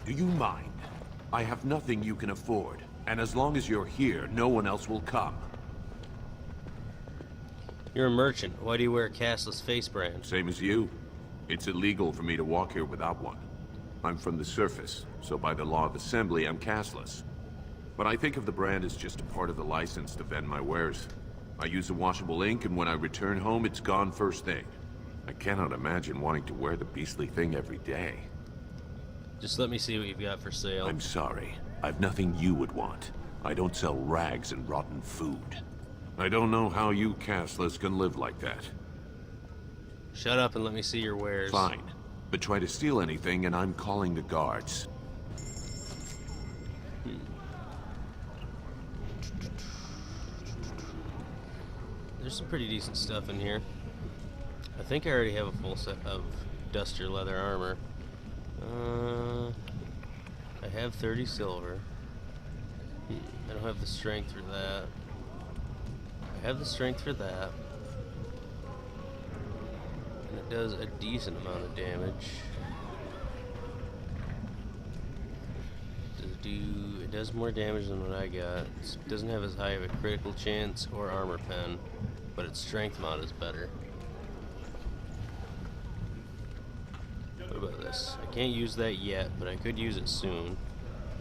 Do you mind? I have nothing you can afford, and as long as you're here, no one else will come. You're a merchant. Why do you wear a castless face brand? Same as you. It's illegal for me to walk here without one. I'm from the surface, so by the law of assembly, I'm castless. But I think of the brand as just a part of the license to vend my wares. I use a washable ink, and when I return home, it's gone first thing. I cannot imagine wanting to wear the beastly thing every day. Just let me see what you've got for sale. I'm sorry. I've nothing you would want. I don't sell rags and rotten food. I don't know how you castless can live like that. Shut up and let me see your wares. Fine. But try to steal anything and I'm calling the guards. There's some pretty decent stuff in here. I think I already have a full set of Duster leather armor. I have 30 silver. I don't have the strength for that. I have the strength for that. And it does a decent amount of damage. It does more damage than what I got. It doesn't have as high of a critical chance or armor pen, but its strength mod is better. What about this? I can't use that yet, but I could use it soon.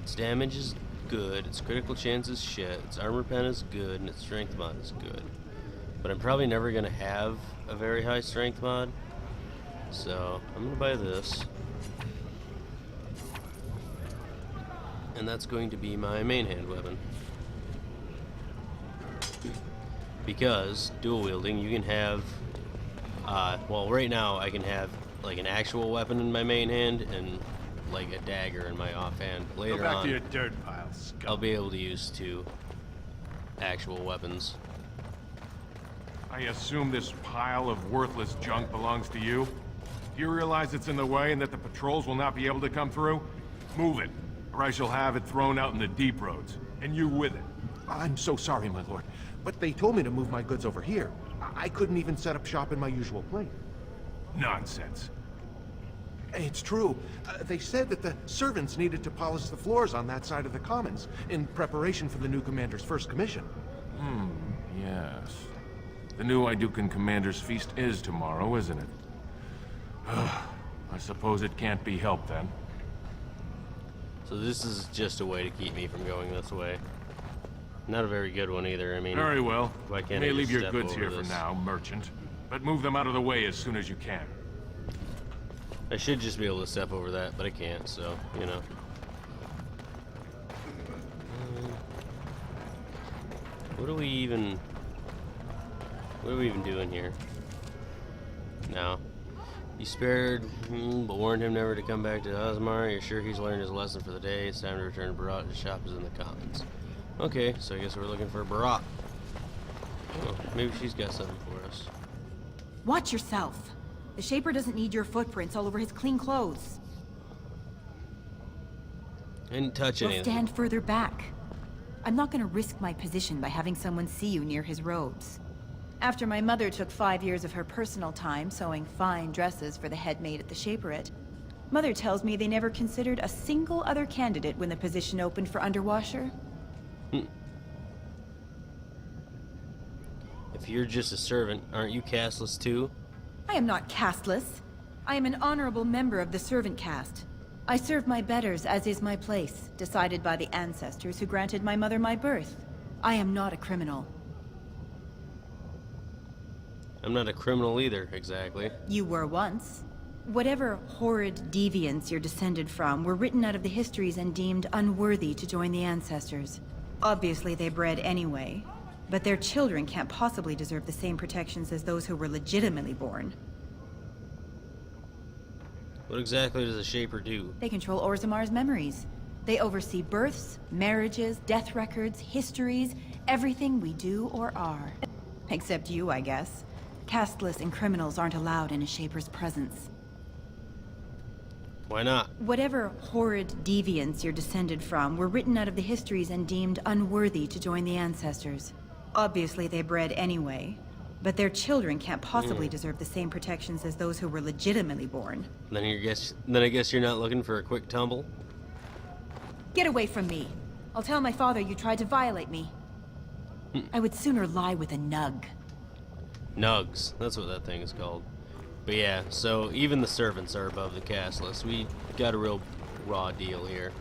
Its damage is good, its critical chance is shit, its armor pen is good, and its strength mod is good. But I'm probably never going to have a very high strength mod, so I'm going to buy this. And that's going to be my main hand weapon. Because dual wielding, you can have, well, right now I can have like an actual weapon in my main hand and like a dagger in my offhand. Later Go back on, to your dirt pile, scum. I'll be able to use two actual weapons. I assume this pile of worthless junk belongs to you? Do you realize it's in the way and that the patrols will not be able to come through? Move it, or I shall have it thrown out in the deep roads, and you with it. I'm so sorry, my lord, but they told me to move my goods over here. I couldn't even set up shop in my usual place. Nonsense. It's true. They said that the servants needed to polish the floors on that side of the commons in preparation for the new commander's first commission. Yes. The new Idukan Commander's Feast is tomorrow, isn't it? I suppose it can't be helped then. So this is just a way to keep me from going this way. Not a very good one either. I mean, Very well. why can't You I may just leave your step goods over here for this? now, merchant. But move them out of the way as soon as you can. I should just be able to step over that, but I can't, so, you know. What are we even doing here? No. You spared, but warned him never to come back to Osmar. You're sure he's learned his lesson for the day? It's time to return to Barat. His shop is in the commons. Okay, so I guess we're looking for Barat. Oh, maybe she's got something for us. Watch yourself. The Shaper doesn't need your footprints all over his clean clothes. I didn't touch Well, anything. stand further back. I'm not gonna risk my position by having someone see you near his robes. After my mother took 5 years of her personal time sewing fine dresses for the head maid at the Shaperate, Mother tells me they never considered a single other candidate when the position opened for underwasher. If you're just a servant, aren't you castless too? I am not casteless. I am an honorable member of the servant caste. I serve my betters as is my place, decided by the ancestors who granted my mother my birth. I am not a criminal. I'm not a criminal either, exactly. You were once. Whatever horrid deviants you're descended from were written out of the histories and deemed unworthy to join the ancestors. Obviously they bred anyway, but their children can't possibly deserve the same protections as those who were legitimately born. What exactly does a Shaper do? They control Orzamar's memories. They oversee births, marriages, death records, histories, everything we do or are. Except you, I guess. Casteless and criminals aren't allowed in a Shaper's presence. Why not? Whatever horrid deviants you're descended from were written out of the histories and deemed unworthy to join the ancestors. Obviously they bred anyway, but their children can't possibly deserve the same protections as those who were legitimately born. Then I guess you're not looking for a quick tumble? Get away from me. I'll tell my father you tried to violate me. I would sooner lie with a nug. Nugs. That's what that thing is called. But yeah, so even the servants are above the caste list. We got a real raw deal here.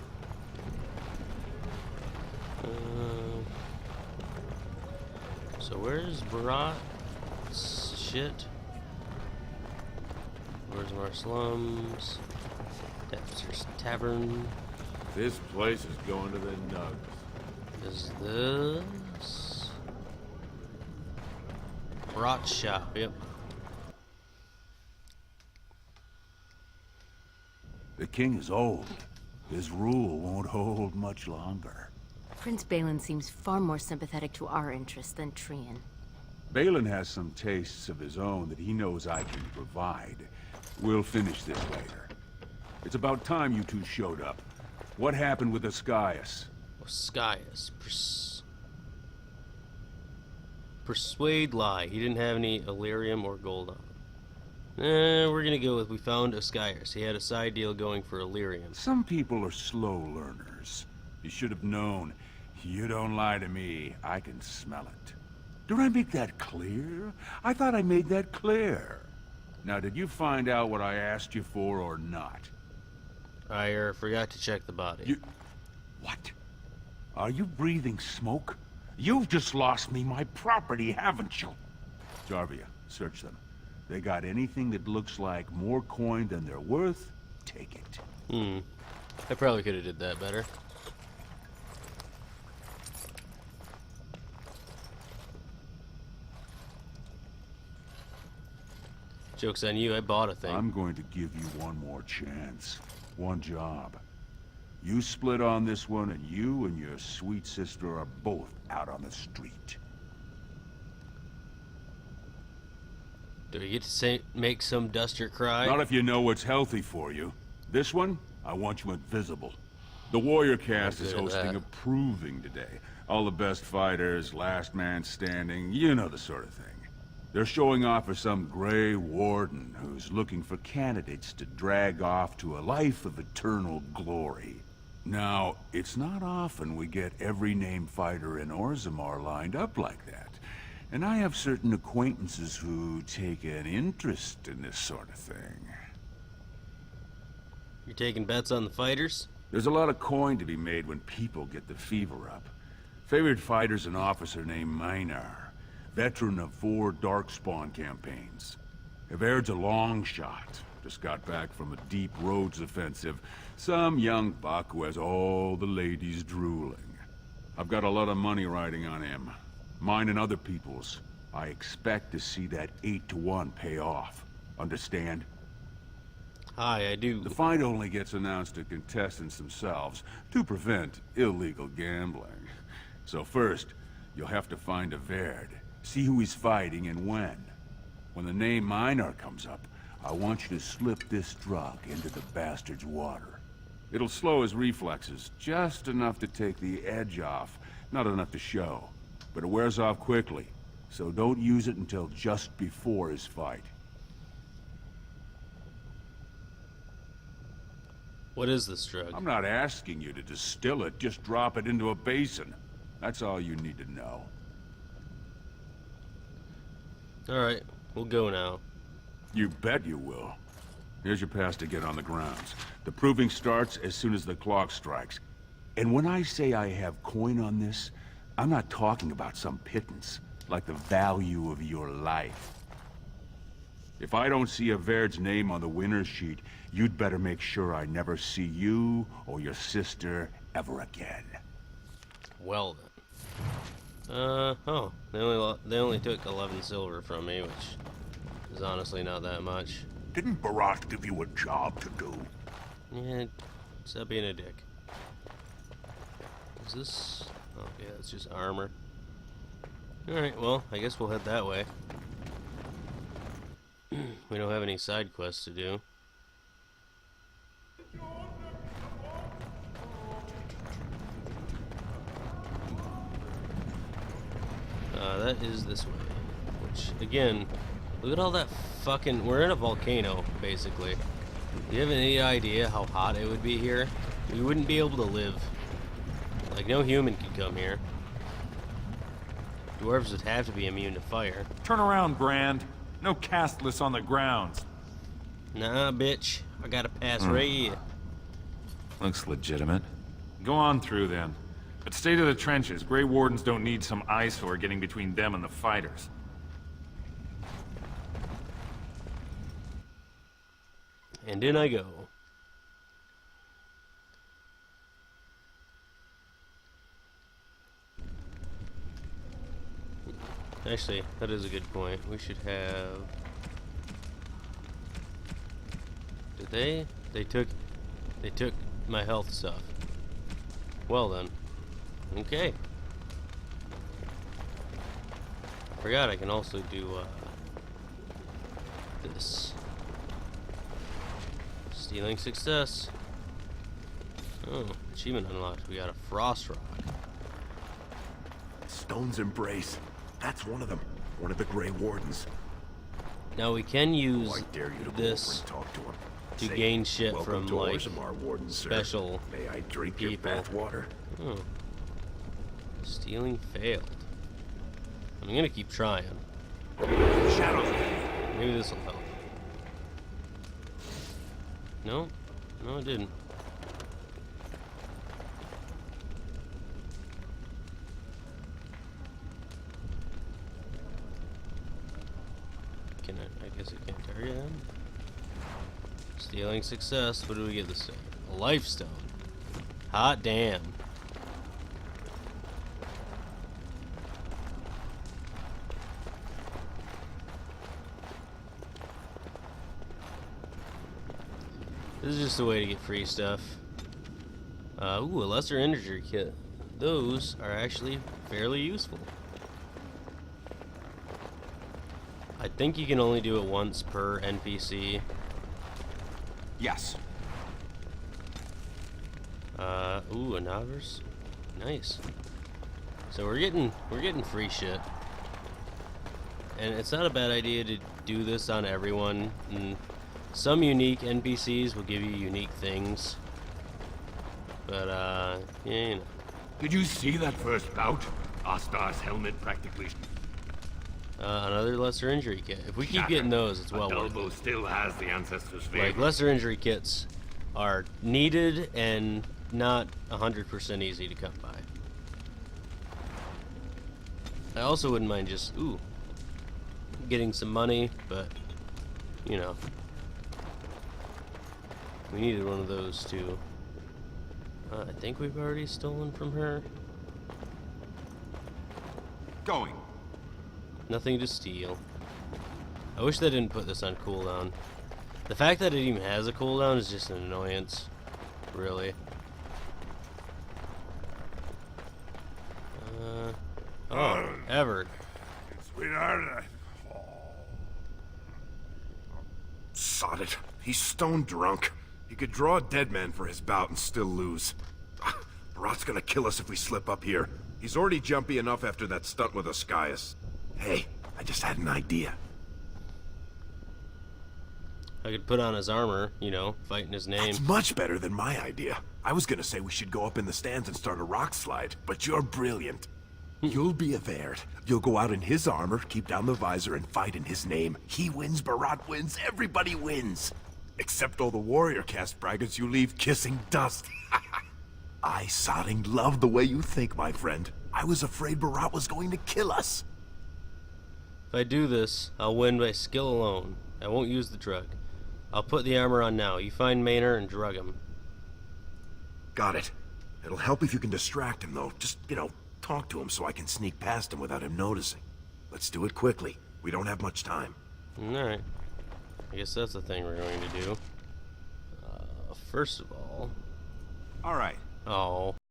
So where's Barat's shit? Where's more slums? Dexter's Tavern. This place is going to the nugs. Is this Barat's shop? Yep. The king is old. His rule won't hold much longer. Prince Balin seems far more sympathetic to our interests than Trian. Balin has some tastes of his own that he knows I can provide. We'll finish this later. It's about time you two showed up. What happened with Ascaius? Ascaius. Persuade lie. He didn't have any Illyrium or gold on him. We're gonna go with we found Ascaius. He had a side deal going for Illyrium. Some people are slow learners. You should have known. You don't lie to me. I can smell it. Did I make that clear? I thought I made that clear. Now, did you find out what I asked you for or not? I forgot to check the body. What? Are you breathing smoke? You've just lost me my property, haven't you? Jarvia, search them. They got anything that looks like more coin than they're worth, take it. I probably could have did that better. Joke's on you, I bought a thing. I'm going to give you one more chance. One job. You split on this one, and you and your sweet sister are both out on the street. Do we get to make some duster cry? Not if you know what's healthy for you. This one, I want you invisible. The warrior cast is hosting a proving today. All the best fighters, last man standing, you know the sort of thing. They're showing off for some gray warden who's looking for candidates to drag off to a life of eternal glory. Now, it's not often we get every named fighter in Orzammar lined up like that. And I have certain acquaintances who take an interest in this sort of thing. You're taking bets on the fighters? There's a lot of coin to be made when people get the fever up. Favorite fighter's an officer named Minar. Veteran of 4 Darkspawn campaigns. Everd's a long shot. Just got back from a deep roads offensive. Some young buck who has all the ladies drooling. I've got a lot of money riding on him. Mine and other people's. I expect to see that 8-to-1 pay off. Understand? Hi, I do. The fight only gets announced to contestants themselves to prevent illegal gambling. So first, you'll have to find Everd. See who he's fighting and when. When the name Minar comes up, I want you to slip this drug into the bastard's water. It'll slow his reflexes, just enough to take the edge off, not enough to show. But it wears off quickly, so don't use it until just before his fight. What is this drug? I'm not asking you to distill it, just drop it into a basin. That's all you need to know. Alright, we'll go now. You bet you will. Here's your pass to get on the grounds. The proving starts as soon as the clock strikes. And when I say I have coin on this, I'm not talking about some pittance, like the value of your life. If I don't see Everd's name on the winner's sheet, you'd better make sure I never see you or your sister ever again. Well then. Oh, they only took 11 silver from me, which is honestly not that much. Didn't Barat give you a job to do? Yeah, stop being a dick. Is this... Oh, yeah, it's just armor. Alright, well, I guess we'll head that way. We don't have any side quests to do. That is this way. Which, again, look at all that fucking... We're in a volcano, basically. Do you have any idea how hot it would be here? We wouldn't be able to live Like, no human could come here. Dwarves would have to be immune to fire. Turn around, Brand. No castless on the grounds. Nah, bitch. I got a pass right here. Looks legitimate. Go on through, then. But stay to the trenches. Grey Wardens don't need some eyesore getting between them and the fighters. And in I go. Actually, that is a good point. We should have... Did they? They took my health stuff. Well then. Okay. I forgot I can also do this. Stealing success. Oh, achievement unlocked. We got a frost rock. Stone's Embrace. That's one of them. One of the Grey Wardens. Now we can use I dare you to go this over and talk to him. to Say, gain shit "Welcome from to like Orzammar, Warden, sir. special May I drink people. your bathwater? Oh. Stealing failed. I'm gonna keep trying. Shadows. Maybe this will help. No? No, it didn't. Can I guess I can't target him? Stealing success. What do we get this thing? A life stone. Hot damn. This is just a way to get free stuff. Ooh, a lesser injury kit. Those are actually fairly useful. I think you can only do it once per NPC. Yes. Ooh, a Novice. Nice. So we're getting free shit. And it's not a bad idea to do this on everyone. And some unique NPCs will give you unique things. But, yeah, you know. Did you see that first bout? Astar's helmet practically... Another lesser injury kit. If we keep getting those, it's well worth Adalbo it. still has the Ancestors' favor. Like, lesser injury kits are needed and not 100% easy to come by. I also wouldn't mind just, getting some money, but, you know. We needed one of those, too. I think we've already stolen from her. Going. Nothing to steal. I wish they didn't put this on cooldown. The fact that it even has a cooldown is just an annoyance. Really. Oh, Everett. Sweetheart, sod it. He's stone drunk. He could draw a dead man for his bout and still lose. Barat's gonna kill us if we slip up here. He's already jumpy enough after that stunt with Ascaius. Hey, I just had an idea. I could put on his armor, you know, fight in his name. It's much better than my idea. I was gonna say we should go up in the stands and start a rock slide, but you're brilliant. You'll be a Verd. You'll go out in his armor, keep down the visor, and fight in his name. He wins, Barat wins, everybody wins. Except all the warrior caste braggarts you leave kissing dust. I sodding love the way you think, my friend. I was afraid Barat was going to kill us. If I do this, I'll win by skill alone. I won't use the drug. I'll put the armor on now. You find Maynard and drug him. Got it. It'll help if you can distract him, though. Just, talk to him so I can sneak past him without him noticing. Let's do it quickly. We don't have much time. Alright. I guess that's the thing we're going to do. First of all... All right. Oh.